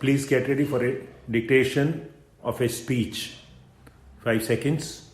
Please get ready for a dictation of a speech. 5 seconds.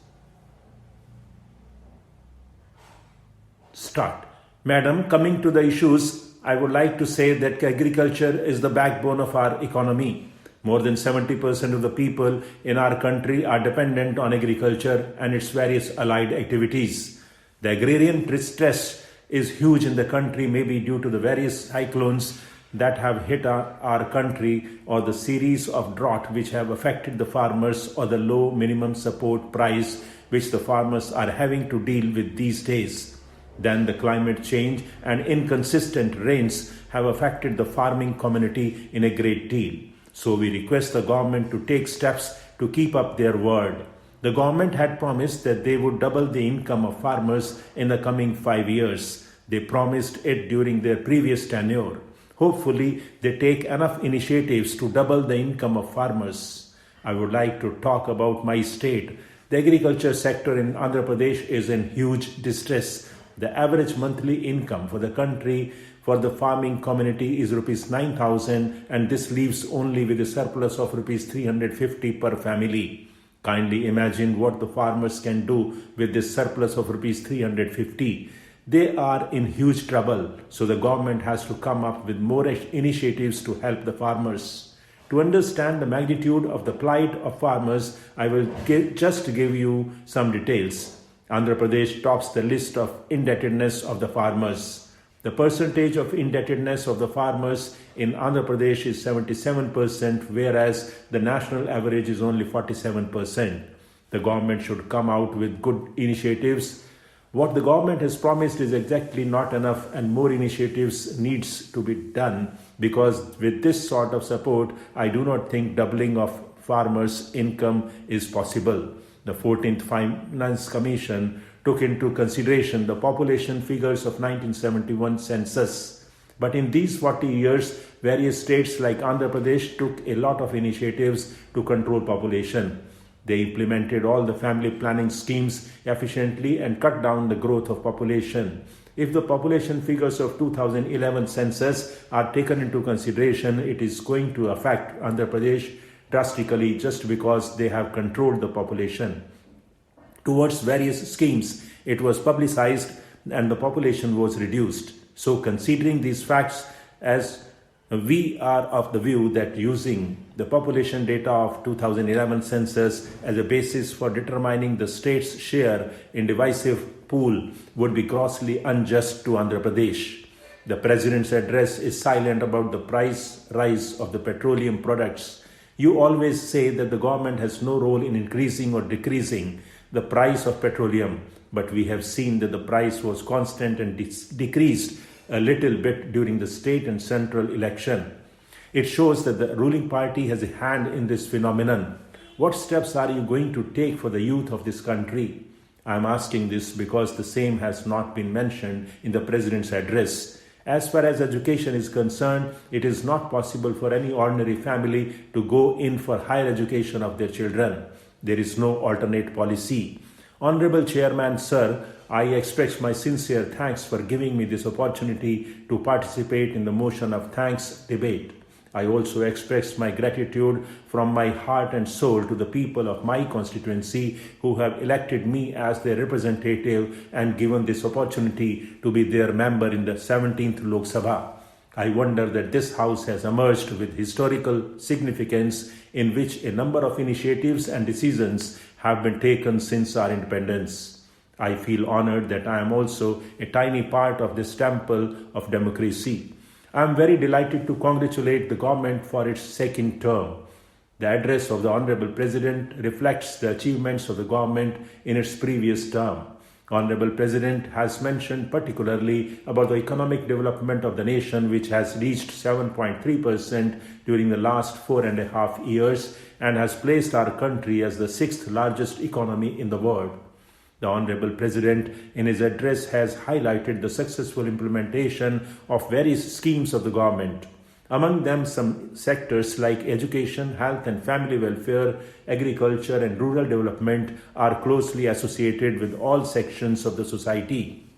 Start. Madam, coming to the issues, I would like to say that agriculture is the backbone of our economy. More than 70% of the people in our country are dependent on agriculture and its various allied activities. The agrarian distress is huge in the country, maybe due to the various cyclones that have hit our country, or the series of drought which have affected the farmers, or the low minimum support price which the farmers are having to deal with these days. Then the climate change and inconsistent rains have affected the farming community in a great deal. So we request the government to take steps to keep up their word. The government had promised that they would double the income of farmers in the coming 5 years. They promised it during their previous tenure. Hopefully, they take enough initiatives to double the income of farmers. I would like to talk about my state. The agriculture sector in Andhra Pradesh is in huge distress. The average monthly income for the country for the farming community is Rs 9,000, and this leaves only with a surplus of Rs 350 per family. Kindly imagine what the farmers can do with this surplus of Rs 350. They are in huge trouble, so the government has to come up with more initiatives to help the farmers. To understand the magnitude of the plight of farmers, I will just give you some details. Andhra Pradesh tops the list of indebtedness of the farmers. The percentage of indebtedness of the farmers in Andhra Pradesh is 77%, whereas the national average is only 47%. The government should come out with good initiatives. What the government has promised is exactly not enough, and more initiatives needs to be done, because with this sort of support, I do not think doubling of farmers' income is possible. The 14th Finance Commission took into consideration the population figures of 1971 census. But in these 40 years, various states like Andhra Pradesh took a lot of initiatives to control population. They implemented all the family planning schemes efficiently and cut down the growth of population. If the population figures of 2011 census are taken into consideration, it is going to affect Andhra Pradesh drastically just because they have controlled the population. Towards various schemes, it was publicized and the population was reduced. So considering these facts, as we are of the view that using the population data of 2011 census as a basis for determining the state's share in divisive pool would be grossly unjust to Andhra Pradesh. The President's address is silent about the price rise of the petroleum products. You always say that the government has no role in increasing or decreasing the price of petroleum, but we have seen that the price was constant and decreased a little bit during the state and central election. It shows that the ruling party has a hand in this phenomenon. What steps are you going to take for the youth of this country? I am asking this because the same has not been mentioned in the President's address. As far as education is concerned, it is not possible for any ordinary family to go in for higher education of their children. There is no alternate policy. Honorable Chairman, sir, I express my sincere thanks for giving me this opportunity to participate in the motion of thanks debate. I also express my gratitude from my heart and soul to the people of my constituency who have elected me as their representative and given this opportunity to be their member in the 17th Lok Sabha. I wonder that this house has emerged with historical significance in which a number of initiatives and decisions have been taken since our independence. I feel honored that I am also a tiny part of this temple of democracy. I am very delighted to congratulate the government for its second term. The address of the Honorable President reflects the achievements of the government in its previous term. Honorable President has mentioned particularly about the economic development of the nation, which has reached 7.3% during the last 4.5 years and has placed our country as the 6th largest economy in the world. The Honorable President in his address has highlighted the successful implementation of various schemes of the government. Among them, some sectors like education, health and family welfare, agriculture and rural development are closely associated with all sections of the society.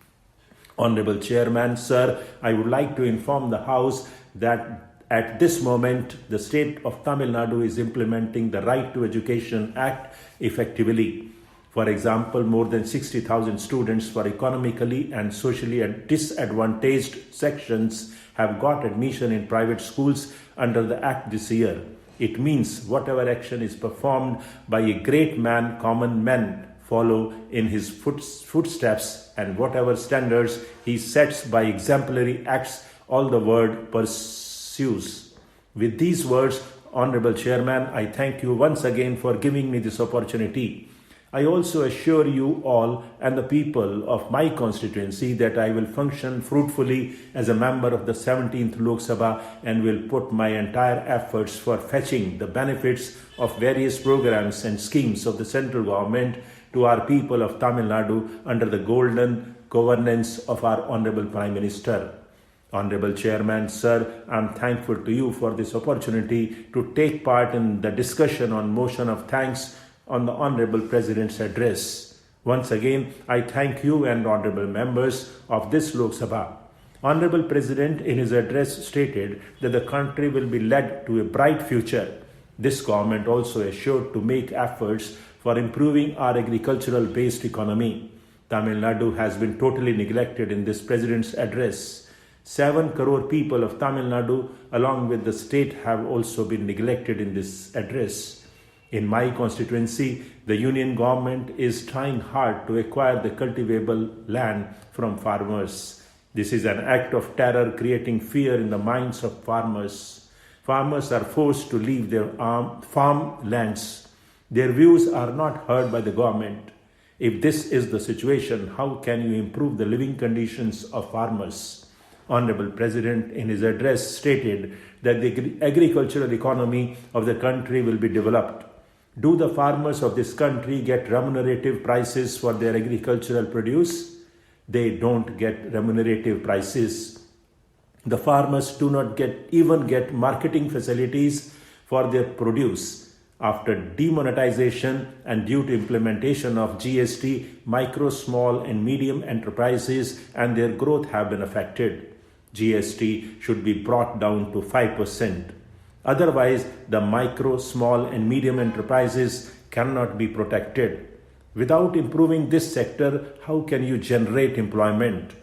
Honorable Chairman, sir, I would like to inform the House that At this moment, the state of Tamil Nadu is implementing the Right to Education Act effectively. For example, more than 60,000 students for economically and socially disadvantaged sections have got admission in private schools under the Act this year. It means whatever action is performed by a great man, common men follow in his footsteps, and whatever standards he sets by exemplary acts, all the world pursues. With these words, Honorable Chairman, I thank you once again for giving me this opportunity. I also assure you all and the people of my constituency that I will function fruitfully as a member of the 17th Lok Sabha and will put my entire efforts for fetching the benefits of various programs and schemes of the central government to our people of Tamil Nadu under the golden governance of our Honorable Prime Minister. Honorable Chairman, sir, I am thankful to you for this opportunity to take part in the discussion on motion of thanks on the Honorable President's address. Once again, I thank you and honorable members of this Lok Sabha. Honorable President in his address stated that the country will be led to a bright future. This government also assured to make efforts for improving our agricultural-based economy. Tamil Nadu has been totally neglected in this President's address. 7 crore people of Tamil Nadu along with the state have also been neglected in this address. In my constituency, the union government is trying hard to acquire the cultivable land from farmers. This is an act of terror creating fear in the minds of farmers. Farmers are forced to leave their farmlands. Their views are not heard by the government. If this is the situation, how can you improve the living conditions of farmers? Honorable President in his address stated that the agricultural economy of the country will be developed. Do the farmers of this country get remunerative prices for their agricultural produce? They don't get remunerative prices. The farmers do not even get marketing facilities for their produce. After demonetization and due to implementation of GST, micro, small and medium enterprises and their growth have been affected. GST should be brought down to 5%. Otherwise, the micro, small and medium enterprises cannot be protected. Without improving this sector, how can you generate employment?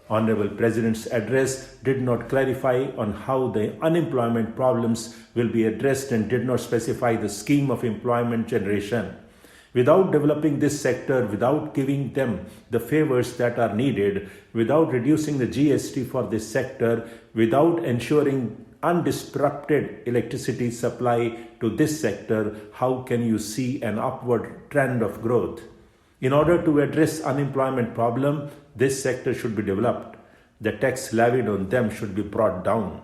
Honorable President's address did not clarify on how the unemployment problems will be addressed and did not specify the scheme of employment generation. Without developing this sector, without giving them the favors that are needed, without reducing the GST for this sector, without ensuring undisrupted electricity supply to this sector, how can you see an upward trend of growth? In order to address unemployment problem, this sector should be developed. The tax levied on them should be brought down.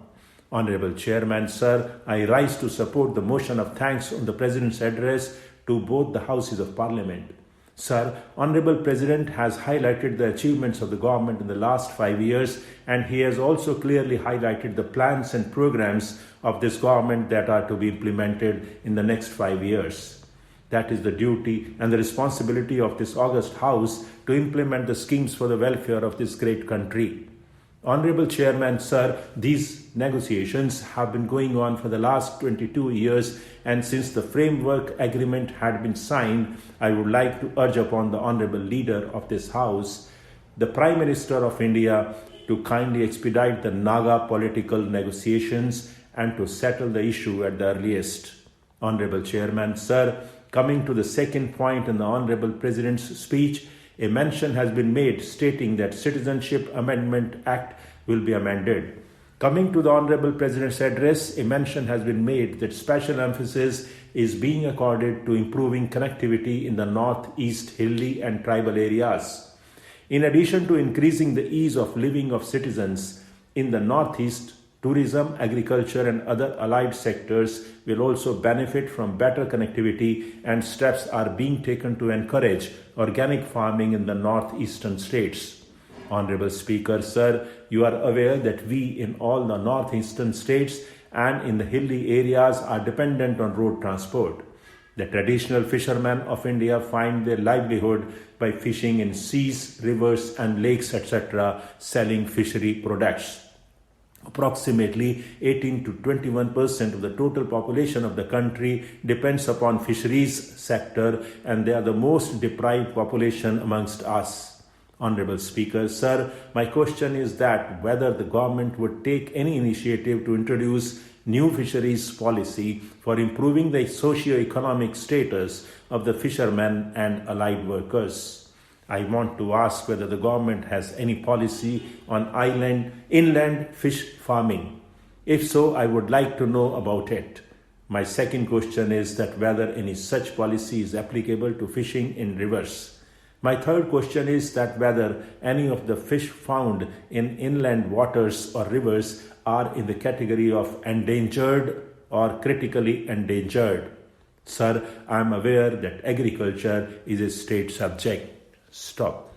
Honorable Chairman, sir, I rise to support the motion of thanks on the President's address to both the Houses of Parliament. Sir, Honorable President has highlighted the achievements of the government in the last 5 years, and he has also clearly highlighted the plans and programs of this government that are to be implemented in the next 5 years. That is the duty and the responsibility of this august House to implement the schemes for the welfare of this great country. Honorable Chairman, sir, these negotiations have been going on for the last 22 years, and since the framework agreement had been signed, I would like to urge upon the Honorable Leader of this House, the Prime Minister of India, to kindly expedite the Naga political negotiations and to settle the issue at the earliest. Honorable Chairman, sir, coming to the second point in the Honorable President's speech, a mention has been made stating that Citizenship Amendment Act will be amended. Coming to the Honorable President's address, a mention has been made that special emphasis is being accorded to improving connectivity in the northeast hilly and tribal areas. In addition to increasing the ease of living of citizens in the northeast, tourism, agriculture and other allied sectors will also benefit from better connectivity, and steps are being taken to encourage organic farming in the northeastern states. Honorable Speaker, sir, you are aware that we in all the northeastern states and in the hilly areas are dependent on road transport. The traditional fishermen of India find their livelihood by fishing in seas, rivers and lakes, etc., selling fishery products. Approximately 18 to 21% of the total population of the country depends upon fisheries sector, and they are the most deprived population amongst us. Honorable Speaker, sir, my question is that whether the government would take any initiative to introduce new fisheries policy for improving the socio-economic status of the fishermen and allied workers. I want to ask whether the government has any policy on inland fish farming. If so, I would like to know about it. My second question is that whether any such policy is applicable to fishing in rivers. My third question is that whether any of the fish found in inland waters or rivers are in the category of endangered or critically endangered. Sir, I am aware that agriculture is a state subject. Stop.